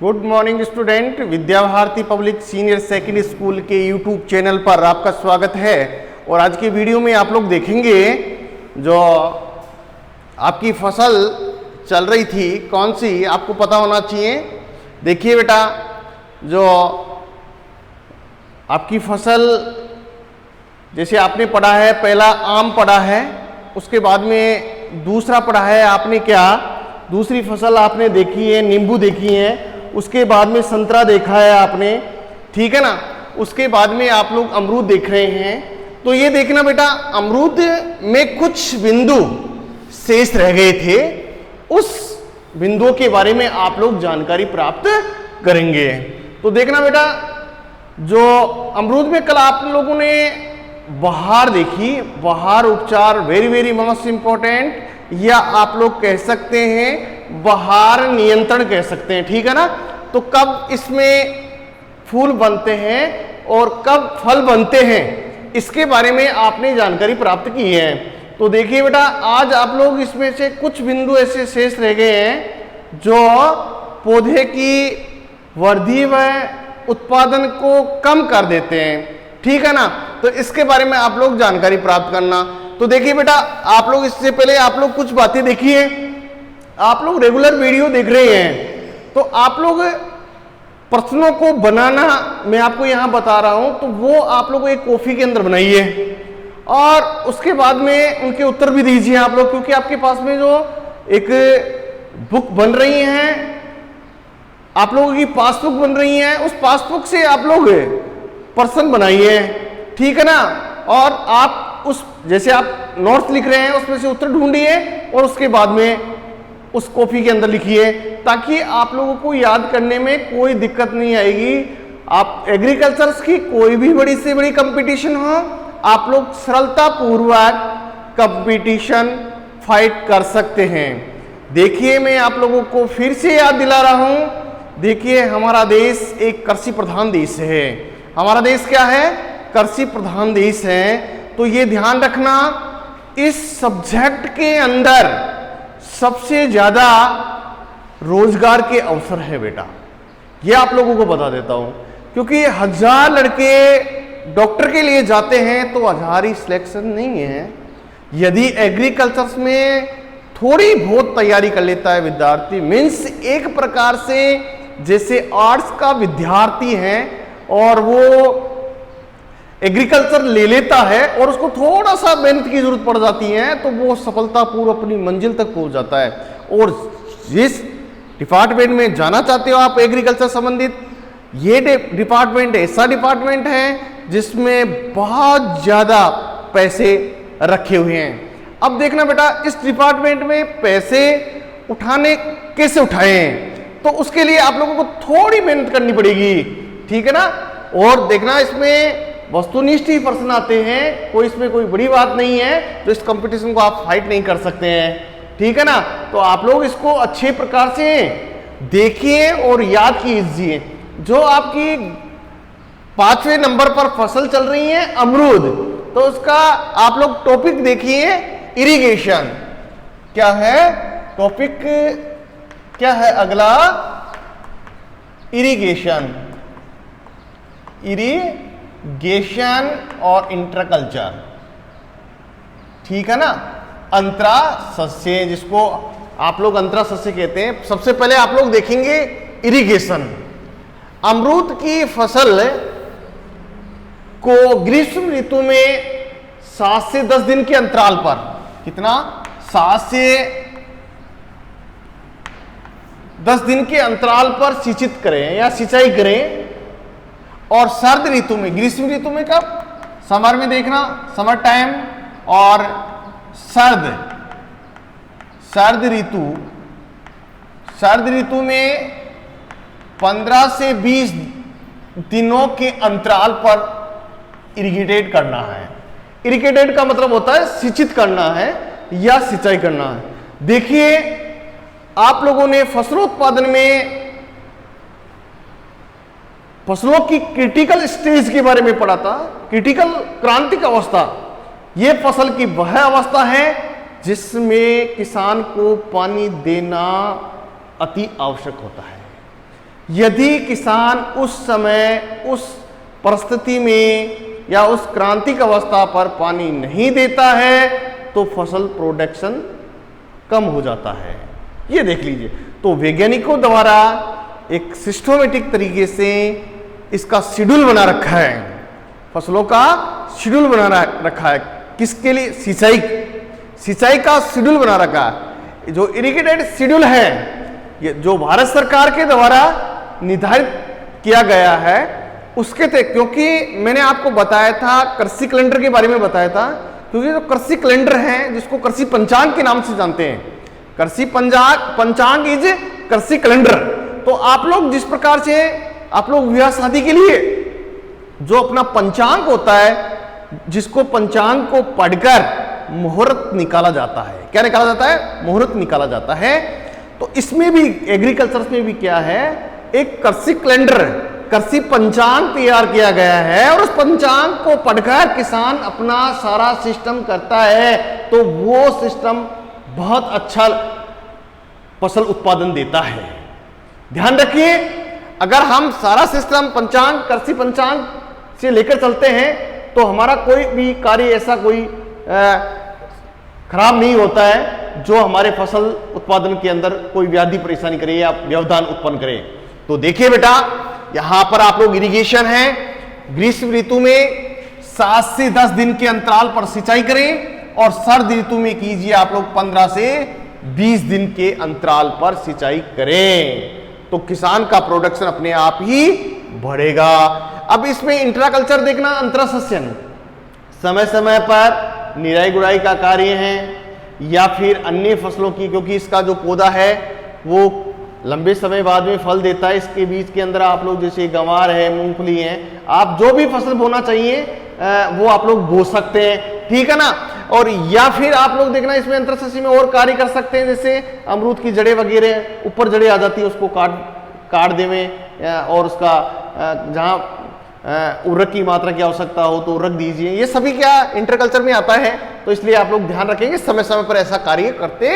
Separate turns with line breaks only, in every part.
Good morning student. Vidya Bharati public senior secondary school के YouTube channel पर आपका स्वागत है। और आज की वीडियो में आप लोग देखेंगे जो आपकी फसल चल रही थी कौन सी, आपको पता होना चाहिए। देखिए बेटा, जो आपकी फसल जैसे आपने पढ़ा है, पहला आम पढ़ा है, उसके बाद में दूसरा पढ़ा है आपने क्या, दूसरी फसल आपने देखी है नींबू देखी है, उसके बाद में संतरा देखा है आपने, ठीक है ना। उसके बाद में आप लोग अमरूद देख रहे हैं। तो ये देखना बेटा, अमरूद में कुछ बिंदु शेष रह गए थे, उस बिंदुओं के बारे में आप लोग जानकारी प्राप्त करेंगे। तो देखना बेटा, जो अमरूद में कल आप लोगों ने बहार देखी, बहार उपचार वेरी वेरी मोस्ट इंपॉर्टेंट, या आप लोग कह सकते हैं बहार नियंत्रण कह सकते हैं, ठीक है ना। तो कब इसमें फूल बनते हैं और कब फल बनते हैं, इसके बारे में आपने जानकारी प्राप्त की है। तो देखिए बेटा, आज आप लोग इसमें से कुछ बिंदु ऐसे शेष रह गए हैं जो पौधे की वृद्धि व उत्पादन को कम कर देते हैं, ठीक है ना। तो इसके बारे में आप लोग जानकारी प्राप्त करना। तो देखिए बेटा, आप लोग इससे पहले आप लोग कुछ बातें देखिए, आप लोग रेगुलर वीडियो देख रहे हैं, तो आप लोग प्रश्नों को बनाना मैं आपको यहां बता रहा हूं, तो वो आप लोग एक कॉपी के अंदर बनाइए और उसके बाद में उनके उत्तर भी दीजिए आप लोग, क्योंकि आपके पास में जो एक बुक बन रही है, आप लोगों की पासबुक बन रही है, उस पासबुक से आप लोग प्रश्न बनाइए, ठीक है ना। और आप उस जैसे आप नोट्स लिख रहे हैं उसमें से उत्तर ढूंढिए और उसके बाद में उस कॉपी के अंदर लिखिए, ताकि आप लोगों को याद करने में कोई दिक्कत नहीं आएगी। आप एग्रीकल्चर की कोई भी बड़ी से बड़ी कंपटीशन हो, आप लोग सरलता पूर्वक कंपटीशन फाइट कर सकते हैं। देखिए, मैं आप लोगों को फिर से याद दिला रहा हूं, देखिए हमारा देश एक कृषि प्रधान देश है। हमारा देश क्या है? कृषि प्रधान देश है। तो ये ध्यान रखना, इस सब्जेक्ट के अंदर सबसे ज्यादा रोजगार के अवसर है बेटा, ये आप लोगों को बता देता हूं, क्योंकि 1000 लड़के डॉक्टर के लिए जाते हैं तो 1000 ही सिलेक्शन नहीं है। यदि एग्रीकल्चर में थोड़ी बहुत तैयारी कर लेता है विद्यार्थी, मीन्स एक प्रकार से जैसे आर्ट्स का विद्यार्थी है और वो एग्रीकल्चर ले लेता है और उसको थोड़ा सा मेहनत की जरूरत पड़ जाती है, तो वो सफलतापूर्व अपनी मंजिल तक पहुंच जाता है। और जिस डिपार्टमेंट में जाना चाहते हो आप एग्रीकल्चर संबंधित, ये डिपार्टमेंट ऐसा डिपार्टमेंट है जिसमें बहुत ज्यादा पैसे रखे हुए हैं। अब देखना बेटा, इस डिपार्टमेंट में पैसे उठाने कैसे उठाएं, तो उसके लिए आप लोगों को थोड़ी मेहनत करनी पड़ेगी, ठीक है ना। और देखना, इसमें वस्तुनिष्ठ ही प्रश्न आते हैं, कोई इसमें कोई बड़ी बात नहीं है, तो इस कंपटीशन को आप फाइट नहीं कर सकते हैं, ठीक है ना। तो आप लोग इसको अच्छे प्रकार से देखिए और याद कीजिए। जो आपकी 5वें नंबर पर फसल चल रही है अमरूद, तो उसका आप लोग टॉपिक देखिए इरिगेशन। क्या है टॉपिक, क्या है अगला? इरिगेशन, इरिगेशन और इंटरकल्चर, ठीक है ना। अंतरा सस्य, जिसको आप लोग अंतरा सस्य कहते हैं। सबसे पहले आप लोग देखेंगे इरिगेशन। अमरूद की फसल को ग्रीष्म ऋतु में 7 से 10 दिन के अंतराल पर, कितना, 7 से 10 दिन के अंतराल पर सिंचित करें या सिंचाई करें। और सर्द ऋतु में, ग्रीष्म ऋतु में कब? समर में देखना, समर टाइम, और सर्द ऋतु में 15 से 20 दिनों के अंतराल पर इरिगेटेड करना है। इरिगेटेड का मतलब होता है सिंचित करना है या सिंचाई करना है। देखिए, आप लोगों ने फसलोत्पादन में फसलों की क्रिटिकल स्टेज के बारे में पढ़ा था, क्रिटिकल क्रांतिक अवस्था। यह फसल की वह अवस्था है जिसमें किसान को पानी देना अति आवश्यक होता है। यदि किसान उस समय उस परिस्थिति में या उस क्रांतिक अवस्था पर पानी नहीं देता है तो फसल प्रोडक्शन कम हो जाता है। ये देख लीजिए। तो वैज्ञानिकों द्वारा एक सिस्टमेटिक तरीके से इसका शेड्यूल बना रखा है, फसलों का शेड्यूल बना रखा है। किसके लिए? सिंचाई का शेड्यूल बना रखा है। जो इरिगेटेड शेड्यूल है, ये जो भारत सरकार के द्वारा निर्धारित किया गया है उसके तहत, क्योंकि मैंने आपको बताया था कृषि कैलेंडर के बारे में बताया था, क्योंकि जो कृषि कैलेंडर है जिसको कृषि पंचांग के नाम से जानते हैं, कृषि पंचांग इज कृषि कैलेंडर। तो आप लोग जिस प्रकार से आप लोग विवाह शादी के लिए जो अपना पंचांग होता है, जिसको पंचांग को पढ़कर मुहूर्त निकाला जाता है, क्या निकाला जाता है? मुहूर्त निकाला जाता है। तो इसमें भी एग्रीकल्चर में भी क्या है, एक कृषि कैलेंडर, कृषि पंचांग तैयार किया गया है और उस पंचांग को पढ़कर किसान अपना सारा सिस्टम करता है, तो वो सिस्टम बहुत अच्छा फसल उत्पादन देता है। ध्यान रखिए, अगर हम सारा सिस्टम पंचांग, कृषि पंचांग से लेकर चलते हैं तो हमारा कोई भी कार्य ऐसा कोई खराब नहीं होता है जो हमारे फसल उत्पादन के अंदर कोई व्याधि परेशानी करे या व्यवधान उत्पन्न करे। तो देखिए बेटा, यहां पर आप लोग इरिगेशन है, ग्रीष्म ऋतु में 7 से 10 दिन के अंतराल पर सिंचाई करें और शरद ऋतु में कीजिए आप लोग 15 से 20 दिन के अंतराल पर सिंचाई करें, तो किसान का प्रोडक्शन अपने आप ही बढ़ेगा। अब इसमें इंट्राकल्चर देखना, अंतरसस्यन, समय समय पर निराई गुड़ाई का कार्य है या फिर अन्य फसलों की, क्योंकि इसका जो पौधा है वो लंबे समय बाद में फल देता है। इसके बीच के अंदर आप लोग जैसे गंवार है, मूंगफली है, आप जो भी फसल बोना चाहिए वो आप लोग बो सकते हैं, ठीक है ना। और या फिर आप लोग देखना इसमें अंतरसस्य में और कार्य कर सकते हैं, जैसे अमरूद की जड़ें वगैरह ऊपर जड़ें आ जाती है, उसको काट देवें और उसका जहाँ उर्वरक की मात्रा की आवश्यकता हो तो उर्वरक दीजिए। ये सभी क्या इंटरकल्चर में आता है, तो इसलिए आप लोग ध्यान रखेंगे, समय समय पर ऐसा कार्य करते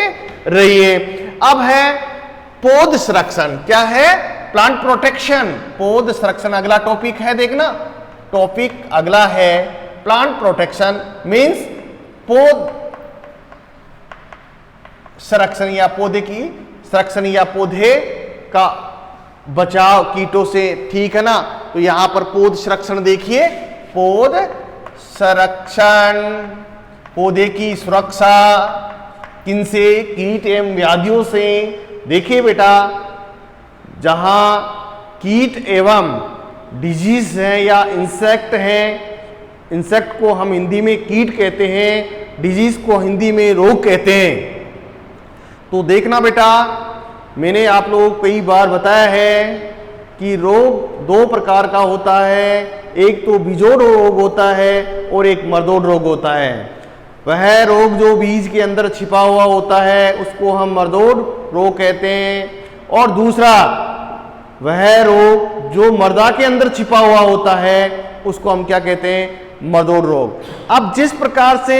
रहिए। अब है पौध संरक्षण। क्या है? प्लांट प्रोटेक्शन, पौध संरक्षण अगला टॉपिक है। देखना, टॉपिक अगला है प्लांट प्रोटेक्शन, मींस पौध संरक्षण या पौधे की संरक्षण या पौधे का बचाव कीटों से, ठीक है ना। तो यहां पर पौध संरक्षण देखिए, पौध संरक्षण, पौधे की सुरक्षा किनसे? कीट एवं व्याधियों से। देखिए बेटा, जहां कीट एवं डिजीज है या इंसेक्ट है, इंसेक्ट को हम हिंदी में कीट कहते हैं, डिजीज को हिंदी में रोग कहते हैं। तो देखना बेटा, मैंने आप लोगों को कई बार बताया है कि रोग 2 प्रकार का होता है, एक तो बीजोड़ रोग होता है और एक मरदोड़ रोग होता है। वह रोग जो बीज के अंदर छिपा हुआ होता है उसको हम मरदोड़ रोग कहते हैं, और दूसरा वह रोग जो मर्दा के अंदर छिपा हुआ होता है उसको हम क्या कहते हैं? मरदोड़ रोग। अब जिस प्रकार से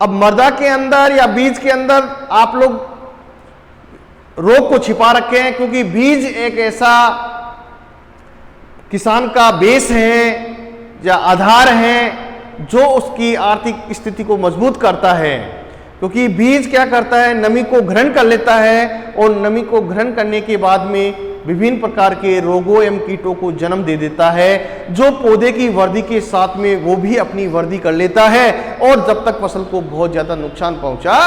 अब मर्दा के अंदर या बीज के अंदर आप लोग रोग को छिपा रखे हैं, क्योंकि बीज एक ऐसा किसान का बेस है या आधार है जो उसकी आर्थिक स्थिति को मजबूत करता है, क्योंकि बीज क्या करता है? नमी को ग्रहण कर लेता है और नमी को ग्रहण करने के बाद में विभिन्न प्रकार के रोगों एवं कीटों को जन्म दे देता है, जो पौधे की वृद्धि के साथ में वो भी अपनी वृद्धि कर लेता है और जब तक फसल को बहुत ज्यादा नुकसान पहुंचा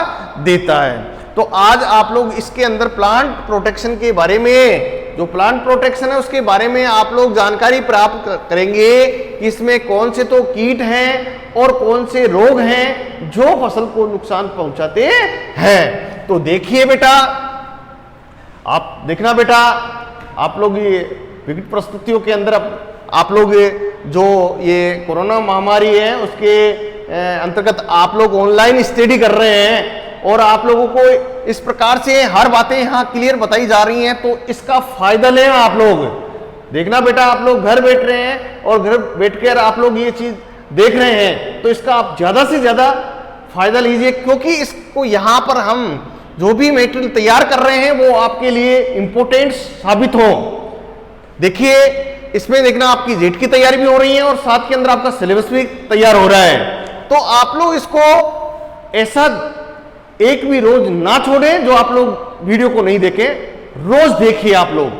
देता है। तो आज आप लोग इसके अंदर प्लांट प्रोटेक्शन के बारे में, जो प्लांट प्रोटेक्शन है उसके बारे में आप लोग जानकारी प्राप्त करेंगे कि इसमें कौन से तो कीट हैं और कौन से रोग हैं जो फसल को नुकसान पहुंचाते हैं। तो देखिए बेटा, आप देखना बेटा, आप लोग ये विकट परिस्थितियों के अंदर आप लोग जो ये कोरोना महामारी है उसके अंतर्गत आप लोग ऑनलाइन स्टडी कर रहे हैं और आप लोगों को इस प्रकार से हर बातें यहाँ क्लियर बताई जा रही हैं, तो इसका फायदा लें आप लोग। देखना बेटा, आप लोग घर बैठ रहे हैं और घर बैठकर आप लोग ये चीज देख रहे हैं, तो इसका आप ज्यादा से ज्यादा फायदा लीजिए, क्योंकि इसको यहाँ पर हम जो भी मटेरियल तैयार कर रहे हैं वो आपके लिए इंपॉर्टेंट साबित हो। देखिए इसमें देखना आपकी जेट की तैयारी भी हो रही है और साथ के अंदर आपका सिलेबस भी तैयार हो रहा है। तो आप लोग इसको ऐसा एक भी रोज ना छोड़ें जो आप लोग वीडियो को नहीं देखें, रोज देखिए आप लोग,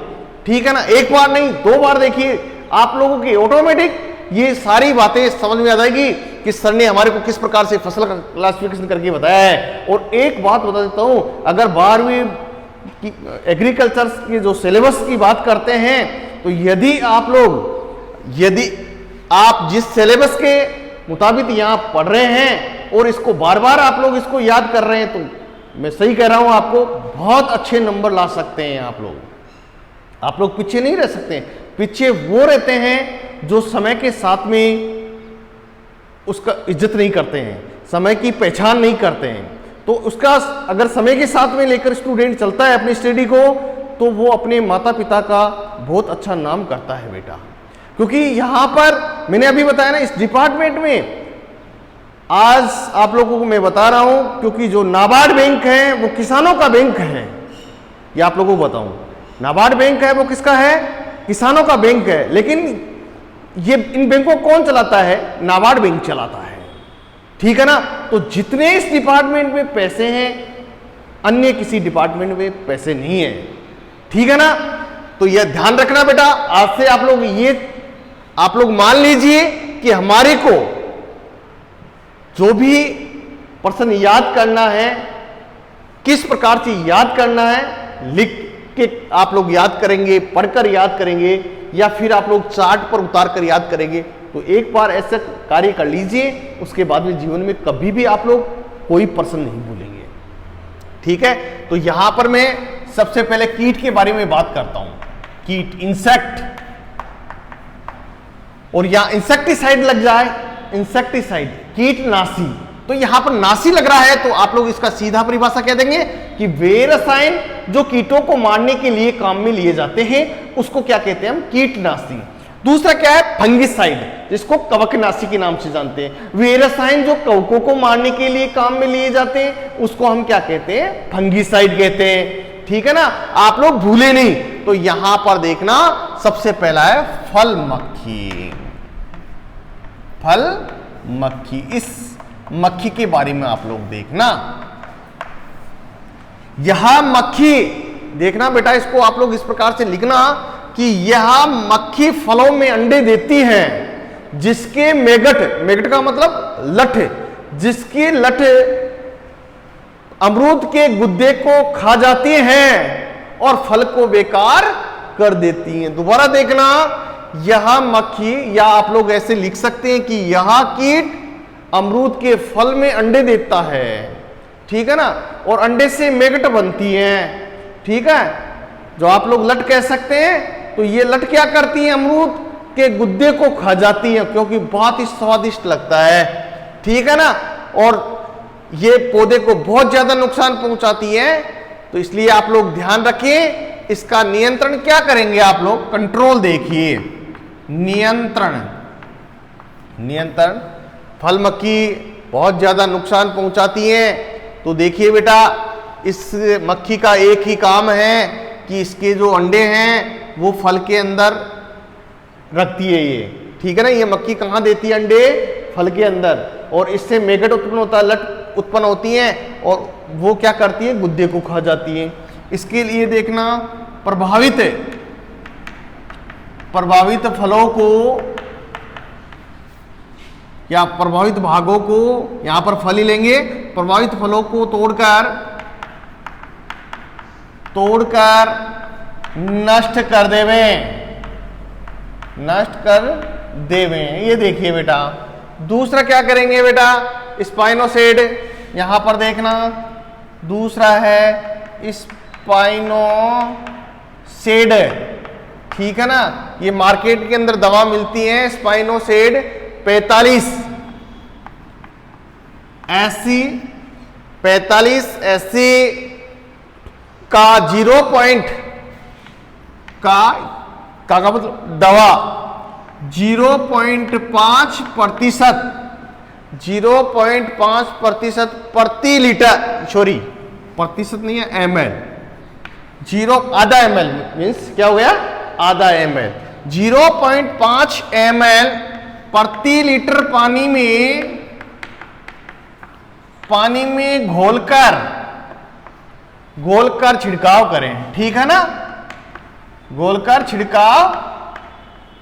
ठीक है ना। एक बार नहीं 2 बार देखिए, आप लोगों की ऑटोमेटिक ये सारी बातें समझ में आ जाएगी कि सर ने हमारे को किस प्रकार से फसल का क्लासिफिकेशन करके बताया है। और एक बात बता देता हूं, अगर 12वीं की एग्रीकल्चर के जो सिलेबस की बात करते हैं, तो यदि आप जिस सिलेबस के मुताबिक यहां पढ़ रहे हैं और इसको बार बार आप लोग इसको याद कर रहे हैं, तो मैं सही कह रहा हूं, आपको बहुत अच्छे नंबर ला सकते हैं। आप लोग पीछे नहीं रह सकते। पीछे वो रहते हैं जो समय के साथ में उसका इज्जत नहीं करते हैं, समय की पहचान नहीं करते हैं। तो उसका अगर समय के साथ में लेकर स्टूडेंट चलता है अपनी स्टडी को, तो वो अपने माता पिता का बहुत अच्छा नाम करता है बेटा। क्योंकि यहां पर मैंने अभी बताया ना, इस डिपार्टमेंट में आज आप लोगों को मैं बता रहा हूं, क्योंकि जो नाबार्ड बैंक है वो किसानों का बैंक है। ये आप लोगों को बताऊं, नाबार्ड बैंक है वो किसका है? किसानों का बैंक है। लेकिन ये इन बैंकों को कौन चलाता है? नाबार्ड बैंक चलाता है, ठीक है ना। तो जितने इस डिपार्टमेंट में पैसे हैं, अन्य किसी डिपार्टमेंट में पैसे नहीं है, ठीक है ना। तो यह ध्यान रखना बेटा। आज से आप लोग मान लीजिए कि हमारे को जो भी प्रश्न याद करना है, किस प्रकार से याद करना है, लिख के आप लोग याद करेंगे, पढ़कर याद करेंगे, या फिर आप लोग चार्ट पर उतार कर याद करेंगे। तो एक बार ऐसा कार्य कर लीजिए, उसके बाद में जीवन में कभी भी आप लोग कोई प्रश्न नहीं भूलेंगे, ठीक है। तो यहां पर मैं सबसे पहले कीट के बारे में बात करता हूं। कीट, इंसेक्ट, और यहां इंसेक्टिसाइड लग जाए, इंसेक्टिसाइड कीटनाशी, तो यहां पर नासी लग रहा है, तो आप लोग इसका सीधा परिभाषा कह देंगे कि वे रसायन जो कीटों को मारने के लिए काम में लिए जाते हैं, उसको क्या कहते हैं हम? कीटनाशी। दूसरा क्या है? फंगिसाइड, जिसको कवकनाशी के नाम से जानते हैं। वे रसायन जो कवकों को मारने के लिए काम में लिए जाते हैं, उसको हम क्या कहते हैं? फंगिसाइड कहते हैं, ठीक है ना। आप लोग भूले नहीं। तो यहां पर देखना, सबसे पहला है फल मक्खी। फल मक्खी, इस मक्खी के बारे में आप लोग देखना। यह मक्खी देखना बेटा, इसको आप लोग इस प्रकार से लिखना कि यह मक्खी फलों में अंडे देती है, जिसके मैगट का मतलब लठ, जिसकी लठ अमरूद के गुद्दे को खा जाती हैं और फल को बेकार कर देती हैं। दोबारा देखना, यह मक्खी, या आप लोग ऐसे लिख सकते हैं कि यह कीट अमरूद के फल में अंडे देता है, ठीक है ना, और अंडे से मैगट बनती हैं, ठीक है, जो आप लोग लट कह सकते हैं। तो ये लट क्या करती हैं? अमरूद के गुद्दे को खा जाती हैं, क्योंकि बहुत ही स्वादिष्ट लगता है, ठीक है ना, और ये पौधे को बहुत ज्यादा नुकसान पहुंचाती है। तो इसलिए आप लोग ध्यान रखिए, इसका नियंत्रण क्या करेंगे आप लोग? कंट्रोल देखिए, नियंत्रण, फल मक्खी बहुत ज्यादा नुकसान पहुंचाती है। तो देखिए बेटा, इस मक्खी का एक ही काम है कि इसके जो अंडे हैं वो फल के अंदर रखती है ये, ठीक है ना। ये मक्खी कहाँ देती है अंडे? फल के अंदर, और इससे मैगट उत्पन्न होता है, लट उत्पन्न होती है, और वो क्या करती है? गुद्दे को खा जाती है। इसके लिए देखना, प्रभावित फलों को या प्रभावित भागों को, यहां पर फल ही लेंगे, प्रभावित फलों को तोड़कर नष्ट कर देवे। ये देखिए बेटा। दूसरा क्या करेंगे बेटा? स्पाइनोसेड, यहां पर देखना, दूसरा है स्पाइनोसेड, ठीक है ना। ये मार्केट के अंदर दवा मिलती है, स्पाइनोसेड 45 80 का 0 पॉइंट का मतलब दवा 0.5%, 0.5% प्रति लीटर, सॉरी प्रतिशत नहीं है, ml, आधा ml मीन्स क्या हो गया? आधा ml, 0.5 ml प्रति लीटर पानी में घोलकर छिड़काव करें। ठीक है ना, घोलकर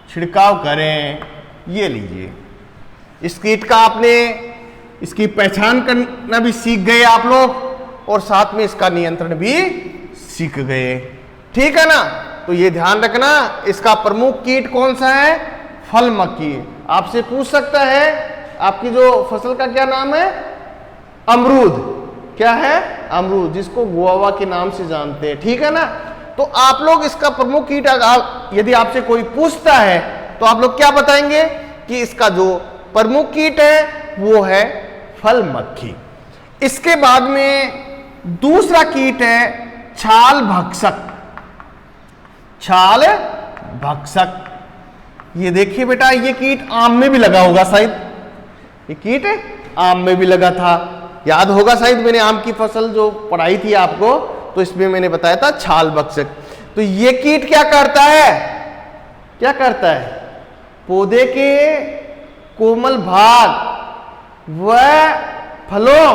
छिड़काव करें। ये लीजिए, इस कीट का आपने इसकी पहचान करना भी सीख गए आप लोग, और साथ में इसका नियंत्रण भी सीख गए। ठीक है ना, तो ये ध्यान रखना, इसका प्रमुख कीट कौन सा है? फल मक्खी। आपसे पूछ सकता है आपकी जो फसल का क्या नाम है? अमरूद। क्या है? अमरूद, जिसको गुआवा के नाम से जानते हैं। ठीक है ना, तो आप लोग इसका प्रमुख कीट यदि आपसे कोई पूछता है तो आप लोग क्या बताएंगे कि इसका जो प्रमुख कीट है वो है फल मक्खी। इसके बाद में दूसरा कीट है छाल भक्षक। छाल भक्षक, ये देखिए बेटा, ये कीट आम में भी लगा होगा शायद। ये कीट आम में भी लगा था, याद होगा शायद, मैंने आम की फसल जो पढ़ाई थी आपको, तो इसमें मैंने बताया था छाल भक्षक। तो ये कीट क्या करता है? क्या करता है? पौधे के कोमल भाग व फलों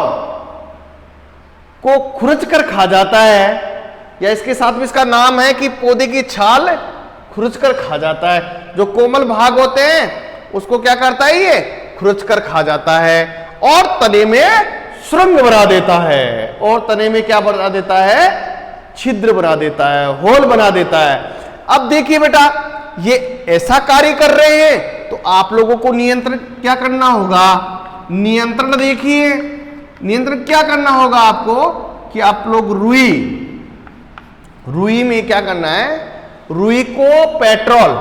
को खुरच कर खा जाता है, या इसके साथ में इसका नाम है कि पौधे की छाल खुरच कर खा जाता है। जो कोमल भाग होते हैं उसको क्या करता है? ये खुरच कर खा जाता है, और तने में सुरंग बना देता है। और तने में क्या बना देता है? छिद्र बना देता है, होल बना देता है। अब देखिए बेटा, ये ऐसा कार्य कर रहे हैं तो आप लोगों को नियंत्रण क्या करना होगा? नियंत्रण देखिए, नियंत्रण क्या करना होगा आपको कि आप लोग रुई में क्या करना है? रुई को पेट्रोल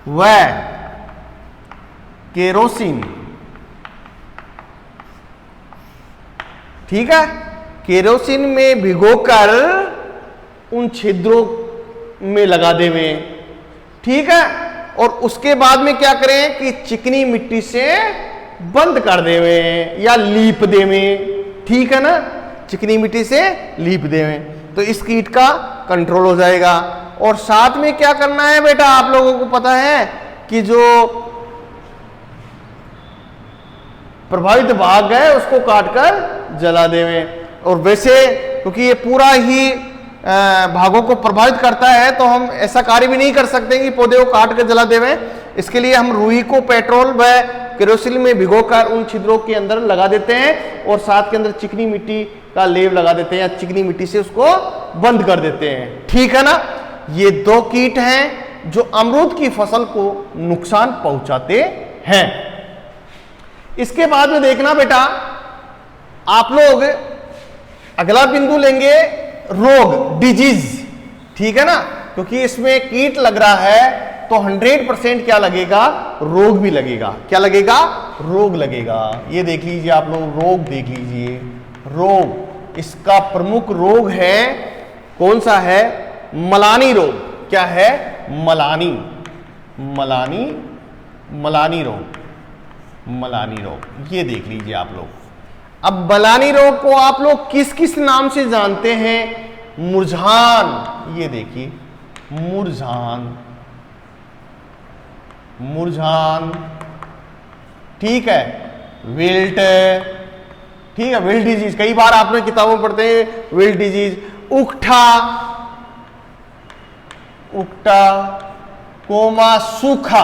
व केरोसिन, ठीक है, केरोसिन में भिगोकर उन छिद्रों में लगा देवे। ठीक है, और उसके बाद में क्या करें कि चिकनी मिट्टी से बंद कर देवे या लीप देवे। ठीक है ना, चिकनी मिट्टी से लीप देवे, तो इस कीट का कंट्रोल हो जाएगा। और साथ में क्या करना है बेटा, आप लोगों को पता है कि जो प्रभावित भाग है उसको काटकर जला देवे। और वैसे क्योंकि ये पूरा ही भागों को प्रभावित करता है, तो हम ऐसा कार्य भी नहीं कर सकते कि पौधे को काट कर जला देवे। इसके लिए हम रुई को पेट्रोल व केरोसिन में भिगोकर उन छिद्रों के अंदर लगा देते हैं, और साथ के अंदर चिकनी मिट्टी का लेप लगा देते हैं, या चिकनी मिट्टी से उसको बंद कर देते हैं। ठीक है ना, ये दो कीट हैं जो अमरूद की फसल को नुकसान पहुंचाते हैं। इसके बाद में देखना बेटा, आप लोग अगला बिंदु लेंगे रोग, डिजीज। ठीक है ना, क्योंकि इसमें कीट लग रहा है तो 100% क्या लगेगा? रोग भी लगेगा। क्या लगेगा? रोग लगेगा। ये देख लीजिए आप लोग, रोग देख लीजिए। रोग, इसका प्रमुख रोग है कौन सा है? मलानी रोग। क्या है? मलानी रोग। ये देख लीजिए आप लोग। अब मलानी रोग को आप लोग किस किस नाम से जानते हैं? मुरझान। ये देखिए, मुरझान, ठीक है, विल्ट, ठीक है, विल्ट डिजीज, कई बार आपने किताबों में पढ़ते हैं विल्ट डिजीज। उकठा, कोमा, सूखा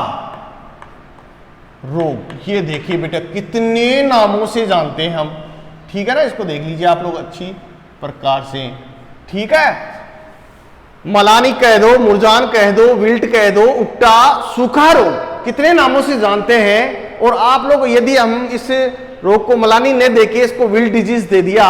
रोग। ये देखिए बेटा, कितने नामों से जानते हैं हम। ठीक है ना, इसको देख लीजिए आप लोग अच्छी प्रकार से। ठीक है, मलानी कह दो, मुरझान कह दो, विल्ट कह दो, उकटा, सूखा रोग, कितने नामों से जानते हैं। और आप लोग यदि हम इस रोग को मलानी न देके इसको विल्ट डिजीज दे दिया,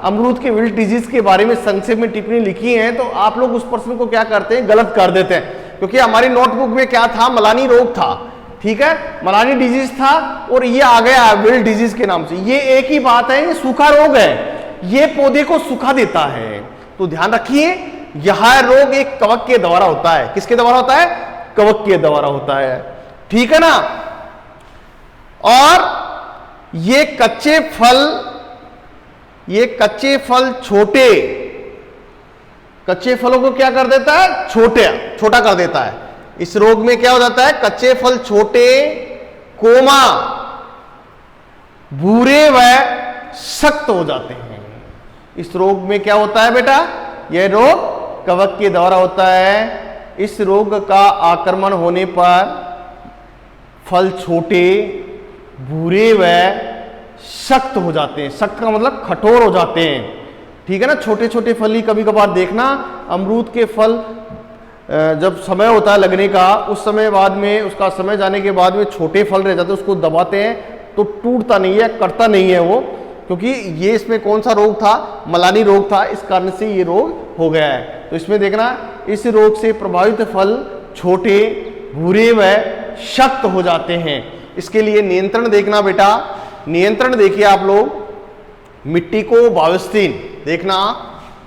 अमरूद के विल्ट डिजीज के बारे में संक्षेप में टिप्पणी लिखी है, तो आप लोग उस प्रश्न को क्या करते हैं? गलत कर देते हैं। क्योंकि हमारी नोटबुक में क्या था? मलानी रोग था। ठीक है, मलानी डिजीज था, और ये आ गया विल्ट डिजीज के नाम से। ये एक ही बात है, ये सूखा रोग है, ये पौधे को सूखा देता है। तो ध्यान रखिए, यह रोग एक कवक के द्वारा होता है। किसके द्वारा होता है? कवक के द्वारा होता है। ठीक है ना, और ये कच्चे फल ये कच्चे फल छोटे, कच्चे फलों को क्या कर देता है, छोटा कर देता है। इस रोग में क्या हो जाता है, कच्चे फल छोटे, कोमा, भूरे व सख्त हो जाते हैं। इस रोग में क्या होता है बेटा, यह रोग कवक के द्वारा होता है। इस रोग का आक्रमण होने पर फल छोटे, भूरे व सख्त हो जाते हैं। सख्त का मतलब कठोर हो जाते हैं, ठीक है ना। छोटे छोटे फल ही कभी कभार देखना, अमरूद के फल जब समय होता है लगने का, उस समय बाद में, उसका समय जाने के बाद में छोटे फल रह जाते हैं, उसको दबाते हैं तो टूटता नहीं है, कटता नहीं है वो, क्योंकि ये इसमें कौन सा रोग था, मलानी रोग था, इस कारण से ये रोग हो गया है। तो इसमें देखना, इस रोग से प्रभावित फल छोटे, भूरे व सख्त हो जाते हैं। इसके लिए नियंत्रण देखना बेटा, नियंत्रण देखिए आप लोग, मिट्टी को वावस्तीन देखना,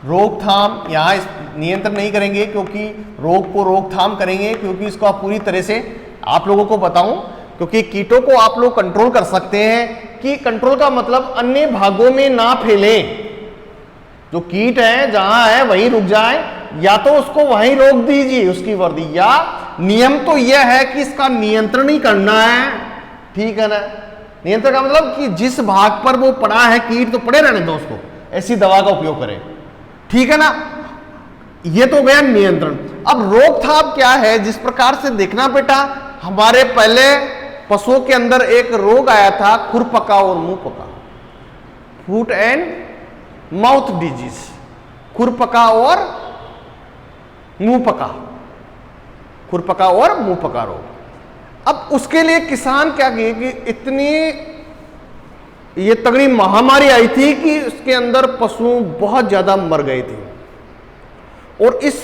रोकथाम यहाँ नियंत्रण नहीं करेंगे क्योंकि रोग को रोकथाम करेंगे, क्योंकि इसको आप पूरी तरह से आप लोगों को बताऊं, क्योंकि कीटों को आप लोग कंट्रोल कर सकते हैं। कि कंट्रोल का मतलब अन्य भागों में ना फैलें, जो कीट है जहां है वहीं रुक जाए, या तो उसको वहीं रोक दीजिए उसकी वर्दी, या नियम तो यह है कि इसका नियंत्रण ही करना है, ठीक है ना। नियंत्रण का मतलब कि जिस भाग पर वो पड़ा है कीट, तो पड़े रहने दो उसको, ऐसी दवा का उपयोग करें, ठीक है ना। ये तो गया नियंत्रण। अब रोकथाम क्या है, जिस प्रकार से देखना बेटा, हमारे पहले पशुओं के अंदर एक रोग आया था, खुरपका और मुंह पका, फूट एंड माउथ डिजीज, खुरपका और मुंह पका, खुरपका और मुंह पका रोग। अब उसके लिए किसान क्या किए कि इतनी ये तगड़ी महामारी आई थी कि उसके अंदर पशु बहुत ज्यादा मर गए थे, और इस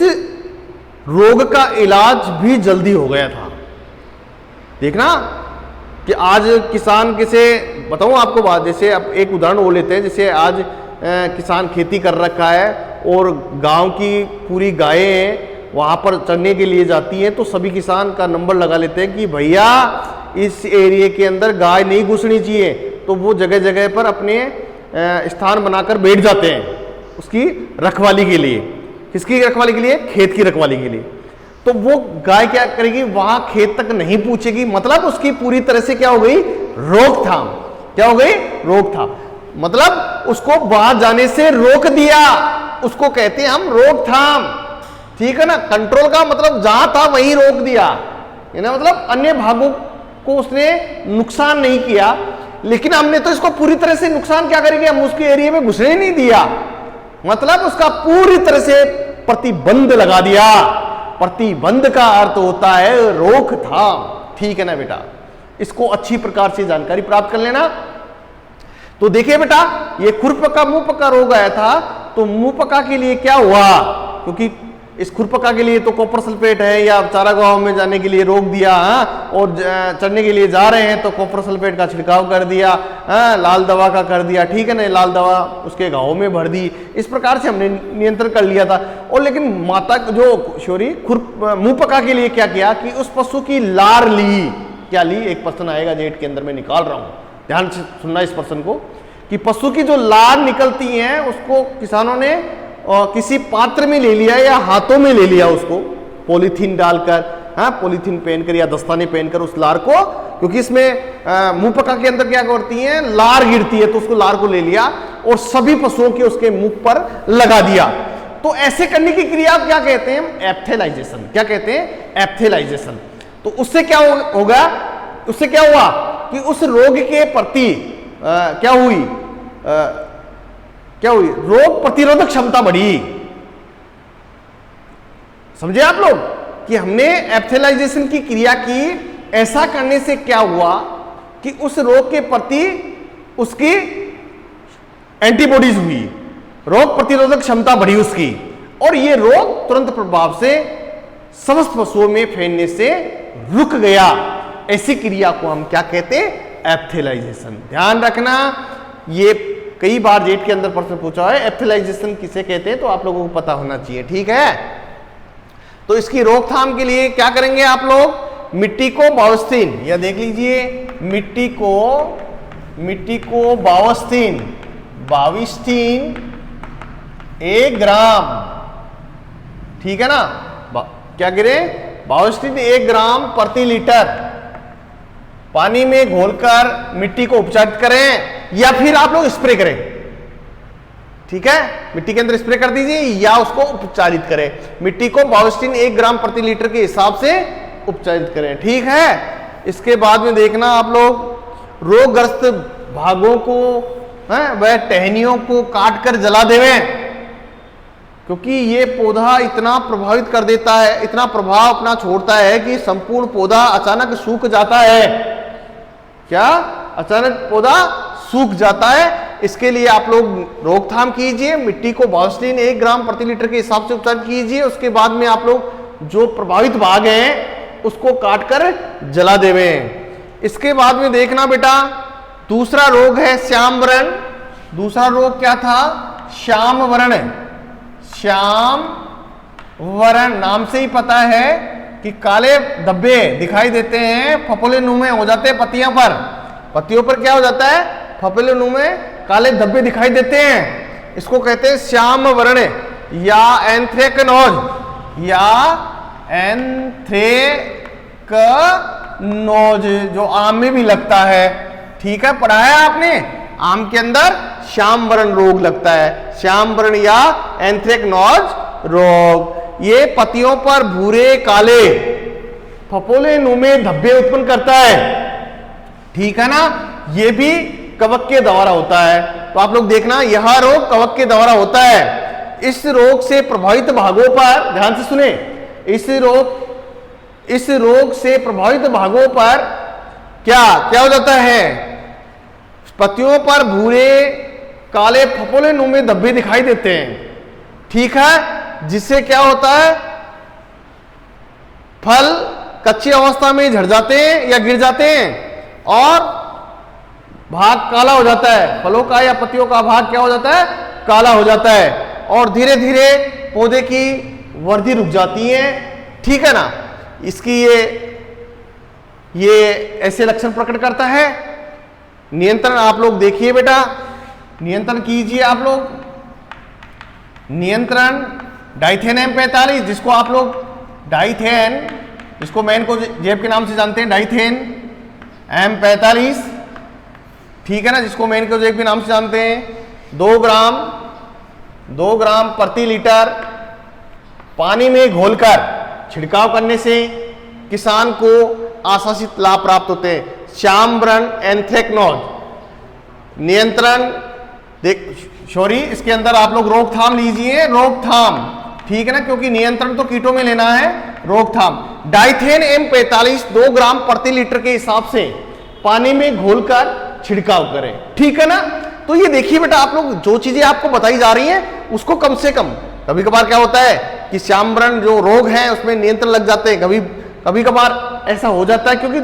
रोग का इलाज भी जल्दी हो गया था। देखना कि आज किसान किसे बताऊं आपको बात, जैसे अब एक उदाहरण वो लेते हैं, जैसे आज किसान खेती कर रखा है और गांव की पूरी गायें वहां पर चरने के लिए जाती हैं, तो सभी किसान का नंबर लगा लेते हैं कि भैया इस एरिया के अंदर गाय नहीं घुसनी चाहिए, तो वो जगह जगह पर अपने स्थान बनाकर बैठ जाते हैं उसकी रखवाली के लिए। किसकी रखवाली के लिए, खेत की रखवाली के लिए। तो वो गाय क्या करेगी, वहां खेत तक नहीं पूछेगी, मतलब उसकी पूरी तरह से क्या हो गई, रोकथाम। क्या हो गई, रोकथाम, मतलब उसको बाहर जाने से रोक दिया, उसको कहते हैं हम रोकथाम, ठीक है ना। कंट्रोल का मतलब जहां था वहीं रोक दिया, है ना, मतलब अन्य भागों को उसने नुकसान नहीं किया। लेकिन हमने तो इसको पूरी तरह से नुकसान क्या करेंगे, हम उसके एरिया में घुसने नहीं दिया, मतलब उसका पूरी तरह से प्रतिबंध लगा दिया। प्रतिबंध का अर्थ होता है रोकथाम, ठीक है ना बेटा। इसको अच्छी प्रकार से जानकारी प्राप्त कर लेना। तो देखिए बेटा, ये खुरपका मुंहपका रोग आया था, तो मुंहपका के लिए क्या हुआ, क्योंकि इस खुरपका के लिए तो कॉपर सल्फेट है, या चारागाह में जाने के लिए रोक दिया, और चढ़ने के लिए जा रहे हैं तो कॉपर सल्फेट का छिड़काव कर दिया, लाल दवा का कर दिया, ठीक है ना, लाल दवा उसके घावों में भर दी। इस प्रकार से हमने नियंत्रण कर लिया था। और लेकिन माता जो मुंहपका के लिए क्या किया कि उस पशु की लार ली, क्या ली, एक प्रश्न आएगा जेट के अंदर मैं निकाल रहा हूं, ध्यान से सुनना इस प्रश्न को, कि पशु की जो लार निकलती है उसको किसानों ने किसी पात्र में ले लिया या हाथों में ले लिया, उसको पॉलीथीन डालकर, पॉलीथीन पहनकर या दस्ताने पहनकर उस लार को, क्योंकि इसमें मुंहपका के अंदर क्या करती है, लार गिरती है, तो उसको लार को ले लिया और सभी पशुओं के उसके मुख पर लगा दिया। तो ऐसे करने की क्रिया क्या कहते हैं, एप्थेलाइजेशन। क्या कहते हैं, एप्थेलाइजेशन। तो उससे क्या होगा, उससे क्या हुआ कि उस रोग के प्रति क्या हुई, रोग प्रतिरोधक क्षमता बढ़ी। समझे आप लोग कि हमने एप्थेलाइजेशन की क्रिया की, ऐसा करने से क्या हुआ कि उस रोग के प्रति उसकी एंटीबॉडीज हुई, रोग प्रतिरोधक क्षमता बढ़ी उसकी, और ये रोग तुरंत प्रभाव से समस्त पशुओं में फैलने से रुक गया। ऐसी क्रिया को हम क्या कहते हैं, एप्थेलाइजेशन। ध्यान रखना, ये कई बार जेट के अंदर प्रश्न पूछा है, एप्थेलाइजेशन किसे कहते हैं, तो आप लोगों को पता होना चाहिए, ठीक है। तो इसकी रोकथाम के लिए क्या करेंगे आप लोग, मिट्टी को बावस्तीन, या देख लीजिए, मिट्टी को बावस्तीन, बाविस्टीन 1 ग्राम, ठीक है ना, क्या गिरे, बाविस्टीन 1 ग्राम प्रति लीटर पानी में घोलकर मिट्टी को उपचारित करें या फिर आप लोग स्प्रे करें, ठीक है, मिट्टी के अंदर स्प्रे कर दीजिए या उसको उपचारित करें। मिट्टी को बाविस्टीन 1 ग्राम प्रति लीटर के हिसाब से उपचारित करें, ठीक है। इसके बाद में देखना आप लोग रोगग्रस्त भागों को वह टहनियों को काट कर जला देवें, क्योंकि ये पौधा इतना प्रभावित कर देता है, इतना प्रभाव अपना छोड़ता है कि संपूर्ण पौधा अचानक सूख जाता है। क्या अचानक पौधा सूख जाता है। इसके लिए आप लोग रोकथाम कीजिए, मिट्टी को बाविस्टीन 1 ग्राम प्रति लीटर के हिसाब से उपचार कीजिए। उसके बाद में आप लोग जो प्रभावित भाग हैं उसको काटकर जला देवें। इसके बाद में देखना बेटा, दूसरा रोग है श्याम व्रण। दूसरा रोग क्या था, श्याम व्रण। श्याम व्रण नाम से ही पता है कि काले धब्बे दिखाई देते हैं, फफोले नुमे हो जाते हैं पत्तियों पर। पत्तियों पर क्या हो जाता है, फफोले नुमे काले धब्बे दिखाई देते हैं। इसको कहते हैं श्याम व्रण या एंथ्रेक्नोज या एंथ्रेक्नोज, जो आम में भी लगता है, ठीक है, पढ़ा है आपने। आम के अंदर श्याम व्रण रोग लगता है, श्याम व्रण या एंथ्रेक्नोज रोग। ये पत्तियों पर भूरे काले फफोले नुमे धब्बे उत्पन्न करता है, ठीक है ना। ये भी कवक के द्वारा होता है। तो आप लोग देखना, यह रोग कवक के द्वारा होता है। इस रोग से प्रभावित भागों पर ध्यान से सुने, इस रोग से प्रभावित भागों पर क्या क्या हो जाता है, पत्तियों पर भूरे काले फफोले नुमे धब्बे दिखाई देते हैं, ठीक है। जिससे क्या होता है, फल कच्ची अवस्था में झड़ जाते हैं या गिर जाते हैं और भाग काला हो जाता है। फलों का या पत्तियों का भाग क्या हो जाता है, काला हो जाता है और धीरे धीरे पौधे की वृद्धि रुक जाती है, ठीक है ना। इसकी ये ऐसे लक्षण प्रकट करता है। नियंत्रण आप लोग देखिए बेटा, नियंत्रण कीजिए आप लोग। नियंत्रण डाइथेन M45, जिसको आप लोग डाइथेन, जिसको मैन को जेब के नाम से जानते हैं, डाइथेन M45, ठीक है ना, जिसको मैन को जेब के नाम से जानते हैं। 2 ग्राम प्रति लीटर पानी में घोलकर छिड़काव करने से किसान को आशासित लाभ प्राप्त होते हैं। श्याम व्रण एंथ्रेक्नोज नियंत्रण सॉरी, इसके अंदर आप लोग रोकथाम लीजिए, रोकथाम, ठीक है ना, क्योंकि नियंत्रण तो कीटों में लेना है, रोकथाम। डाइथेन M45 2 ग्राम प्रति लीटर के हिसाब से पानी में घोलकर छिड़काव करें, ठीक है ना। तो ये देखिए बेटा, आप लोग जो चीजें आपको बताई जा रही हैं उसको कम से कम, कभी कभार क्या होता है कि श्याम व्रण जो रोग है उसमें नियंत्रण लग जाते हैं, कभी कभार ऐसा हो जाता है क्योंकि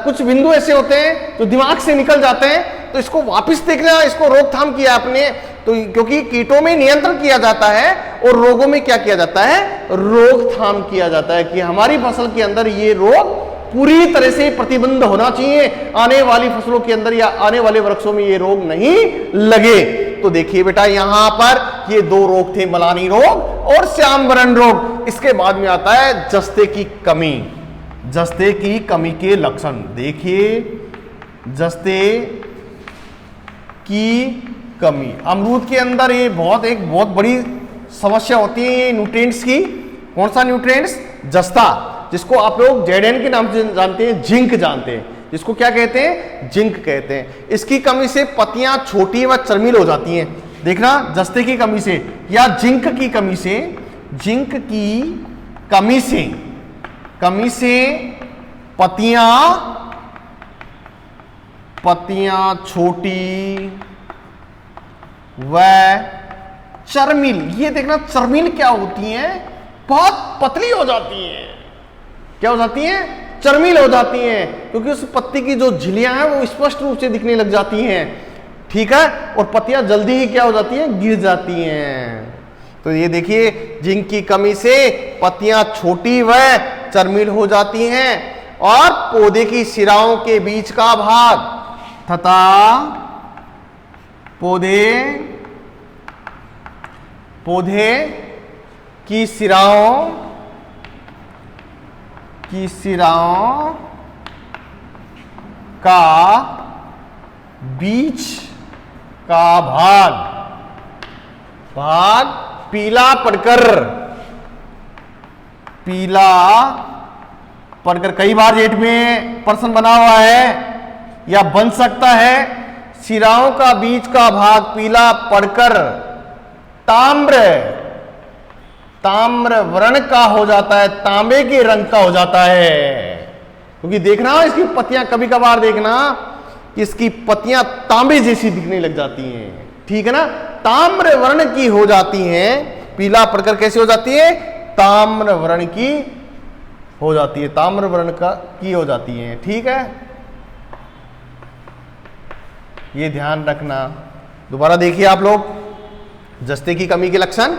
कुछ बिंदु ऐसे होते हैं जो दिमाग से निकल जाते हैं। तो इसको वापस देखना, इसको रोकथाम किया आपने तो, क्योंकि कीटों में नियंत्रण किया जाता है और रोगों में क्या किया जाता है, रोकथाम किया जाता है कि हमारी फसल के अंदर ये रोग पूरी तरह से प्रतिबंध होना चाहिए, आने वाली फसलों के अंदर या आने वाले वृक्षों में ये रोग नहीं लगे। तो देखिए बेटा, यहां पर ये 2 रोग थे, मलानी रोग और श्याम व्रण रोग। इसके बाद में आता है जस्ते की कमी। जस्ते की कमी के लक्षण देखिए, जस्ते की कमी। अमरूद के अंदर ये एक बहुत बड़ी समस्या होती है न्यूट्रिएंट्स की। कौन सा न्यूट्रिएंट्स, जस्ता, जिसको आप लोग जेडेन के नाम से जानते हैं, जिंक जानते हैं, जिसको क्या कहते हैं, जिंक कहते हैं। इसकी कमी से पत्तियां छोटी व चरमील हो जाती हैं। देखना, जस्ते की कमी से या जिंक की कमी से, जिंक की कमी से पत्तियां छोटी व चरमील। ये देखना, चरमील क्या होती हैं, बहुत पतली हो जाती हैं। क्या हो जाती हैं, चरमील हो जाती हैं, क्योंकि उस पत्ती की जो झिल्लियां हैं वो स्पष्ट रूप से दिखने लग जाती हैं, ठीक है, और पत्तियां जल्दी ही क्या हो जाती हैं, गिर जाती हैं। तो ये देखिए, जिंक की कमी से पत्तियां छोटी व चरमील हो जाती हैं और पौधे की सिराओं के बीच का भाग तथा पौधे की सिराओं का बीच का भाग पीला पड़कर कई बार जेठ में प्रश्न बना हुआ है या बन सकता है। सिराओं का बीच का भाग पीला पड़कर ताम्र वर्ण का हो जाता है, तांबे के रंग का हो जाता है। क्योंकि देखना इसकी पत्तियां, कभी कभार देखना इसकी पत्तियां तांबे जैसी दिखने लग जाती हैं, ठीक है ना, ताम्र वर्ण की हो जाती हैं। पीला पड़कर कैसे हो जाती है? ताम्र वर्ण की हो जाती है, ताम्र वर्ण की हो जाती है, ठीक है। ये ध्यान रखना। दोबारा देखिए आप लोग, जस्ते की कमी के लक्षण।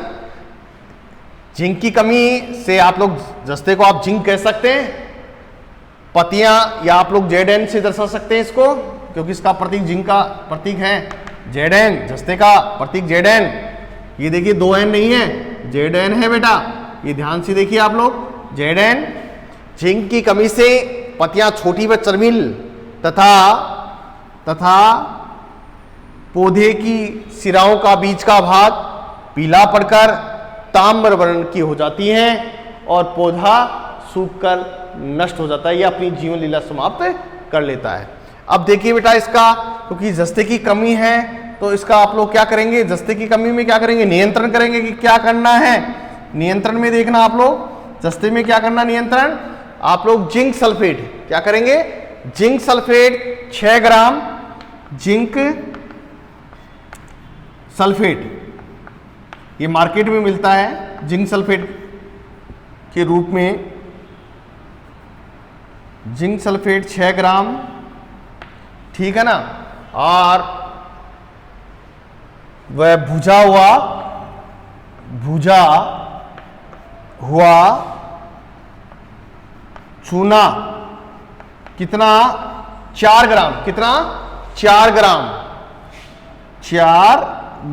जिंक की कमी से आप लोग जस्ते को आप जिंक कह सकते हैं। पत्तियां या आप लोग Zn से दर्शा सकते हैं इसको, क्योंकि इसका प्रतीक जिंक का प्रतीक है Zn, जस्ते का प्रतीक Zn। ये देखिए 2 N नहीं है, Zn है बेटा, ये ध्यान से देखिए आप लोग, Zn। जिंक की कमी से पत्तियां छोटी व चर्मिल तथा पौधे की सिराओं का बीच का भाग पीला पड़कर ताम्र वर्ण की हो जाती हैं और पौधा सूखकर नष्ट हो जाता है या अपनी जीवन लीला समाप्त कर लेता है। अब देखिए बेटा इसका, क्योंकि जस्ते की कमी है तो इसका आप लोग क्या करेंगे, जस्ते की कमी में क्या करेंगे, नियंत्रण करेंगे कि क्या करना है। नियंत्रण में देखना आप लोग, जस्ते में क्या करना नियंत्रण, आप लोग जिंक सल्फेट क्या करेंगे, zinc sulphate 6 gram zinc sulphate, ये मार्केट में मिलता है जिंक सल्फेट के रूप में। जिंक सल्फेट 6 ग्राम, ठीक है ना, और वह भुजा हुआ चूना कितना, 4 ग्राम, कितना 4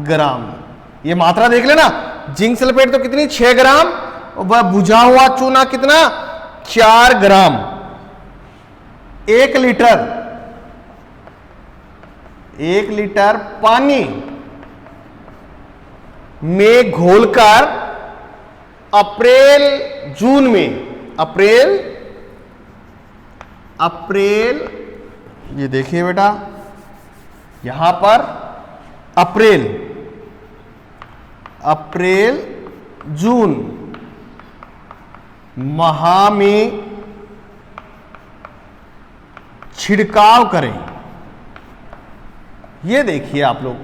ग्राम, ये मात्रा देख लेना। जिंक सल्फेट तो कितनी 6 ग्राम, और वह भुजा हुआ चूना कितना 4 ग्राम। 1 लीटर पानी में घोलकर अप्रैल जून में, अप्रैल ये देखिए बेटा यहां पर अप्रैल जून माह में छिड़काव करें। ये देखिए आप लोग,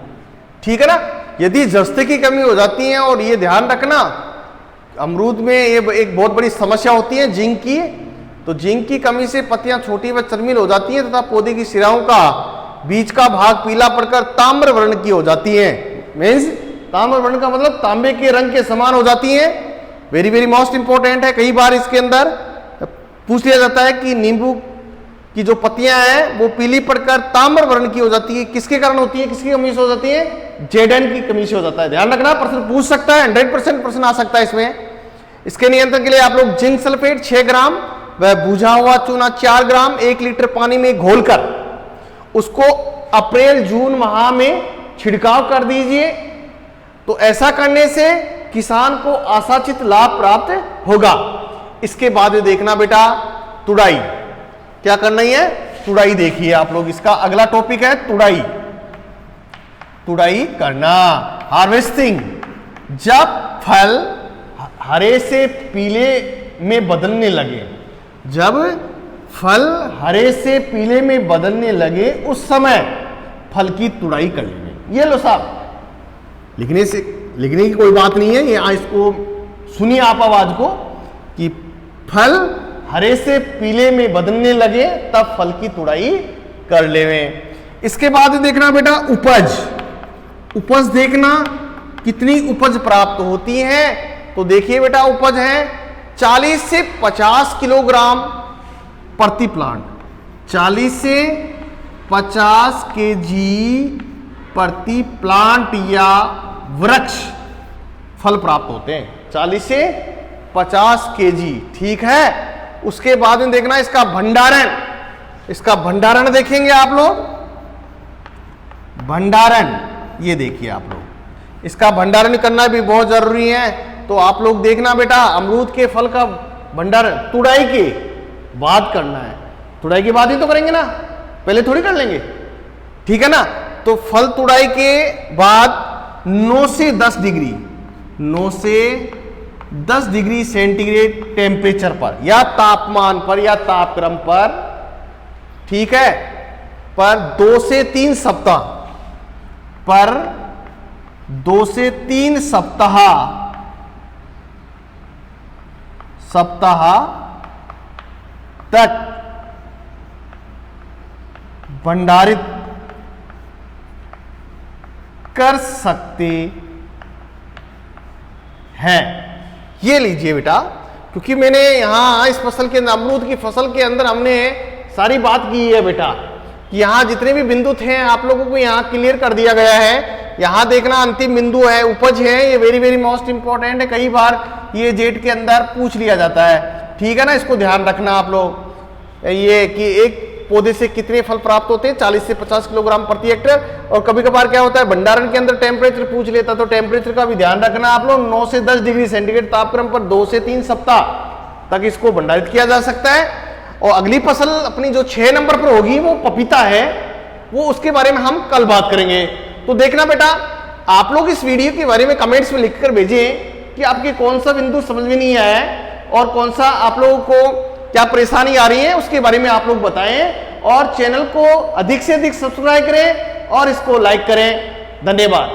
ठीक है ना। यदि जस्ते की कमी हो जाती है, और ये ध्यान रखना अमरूद में ये एक बहुत बड़ी समस्या होती है जिंक की, तो जिंक की कमी से पत्तियां छोटी व चर्मिल हो जाती हैं तथा पौधे की सिराओं का बीच का भाग पीला पड़कर ताम्र वर्ण की हो जाती है। मीन्स ताम्र वर्ण का मतलब तांबे के रंग के समान हो जाती है। वेरी वेरी मोस्ट इंपॉर्टेंट है। कई बार इसके अंदर पूछ लिया जाता है कि नींबू की जो पत्तियां हैं वो पीली पड़कर ताम्र वर्ण की हो जाती है, किसके कारण होती है, किसकी कमी से हो जाती है, Zn की कमी से हो जाता है। ध्यान रखना, प्रश्न पूछ सकता है, 100% प्रश्न आ सकता है इसमें। इसके नियंत्रण के लिए आप लोग जिंक सल्फेट 6 ग्राम, वह भुजा हुआ चूना 4 ग्राम 1 लीटर पानी में घोलकर उसको अप्रैल जून माह में छिड़काव कर दीजिए। तो ऐसा करने से किसान को आशाचित लाभ प्राप्त होगा। इसके बाद देखना बेटा तुड़ाई, क्या करना ही है, तुड़ाई देखिए आप लोग। इसका अगला टॉपिक है तुड़ाई करना, हार्वेस्टिंग। जब फल हरे से पीले में बदलने लगे, जब फल हरे से पीले में बदलने लगे उस समय फल की तुड़ाई कर लेंगे। ये लो साहब, लिखने की कोई बात नहीं है, ये इसको सुनिए आप आवाज को, कि फल हरे से पीले में बदलने लगे तब फल की तुड़ाई कर लेवें। इसके बाद देखना बेटा उपज देखना कितनी उपज प्राप्त होती है। तो देखिए बेटा उपज है 40 से 50 किलोग्राम प्रति प्लांट, 40 से 50 केजी प्रति प्लांट या वृक्ष फल प्राप्त होते हैं, 40 से 50 केजी। ठीक है, उसके बाद में देखना इसका भंडारण, इसका भंडारण देखेंगे आप लोग। भंडारण ये देखिए आप लोग, इसका भंडारण करना भी बहुत जरूरी है। तो आप लोग देखना बेटा, अमरूद के फल का भंडारण तुड़ाई के बाद करना है। तुड़ाई के बाद ही तो करेंगे ना, पहले थोड़ी कर लेंगे, ठीक है ना। तो फल तुड़ाई के बाद 9 से 10 डिग्री, 9 से 10 डिग्री सेंटीग्रेड टेम्परेचर पर या तापमान पर या तापक्रम पर, ठीक है, पर 2 से 3 सप्ताह, पर 2 से 3 सप्ताह तक भंडारित कर सकते हैं। ये लीजिए बेटा, क्योंकि मैंने यहां इस फसल के अंदर, अमरूद की फसल के अंदर हमने सारी बात की है बेटा, कि यहां जितने भी बिंदु थे आप लोगों को यहां क्लियर कर दिया गया है। यहां देखना अंतिम बिंदु है, उपज है, ये वेरी वेरी मोस्ट इंपॉर्टेंट है। कई बार ये जेट के अंदर पूछ लिया जाता है, ठीक है ना, इसको ध्यान रखना आप लोग। ये कि एक पौधे से कितने फल प्राप्त होते हैं, 40 से 50 किलोग्राम प्रति हेक्टेयर। और कभी कभार क्या होता है, भंडारण के अंदर टेम्परेचर पूछ लेता, तो टेम्परेचर का भी ध्यान रखना आप लोग। 9 से 10 डिग्री सेंटीग्रेड तापक्रम पर 2 से 3 सप्ताह तक इसको भंडारित किया जा सकता है। और अगली फसल अपनी जो 6 नंबर पर होगी वो पपीता है, वो उसके बारे में हम कल बात करेंगे। तो देखना बेटा, आप लोग इस वीडियो के बारे में कमेंट्स में लिखकर भेजें कि आपके कौन सा बिंदु समझ में नहीं आया है और कौन सा आप लोगों को क्या परेशानी आ रही है, उसके बारे में आप लोग बताएं। और चैनल को अधिक से अधिक सब्सक्राइब करें और इसको लाइक करें। धन्यवाद।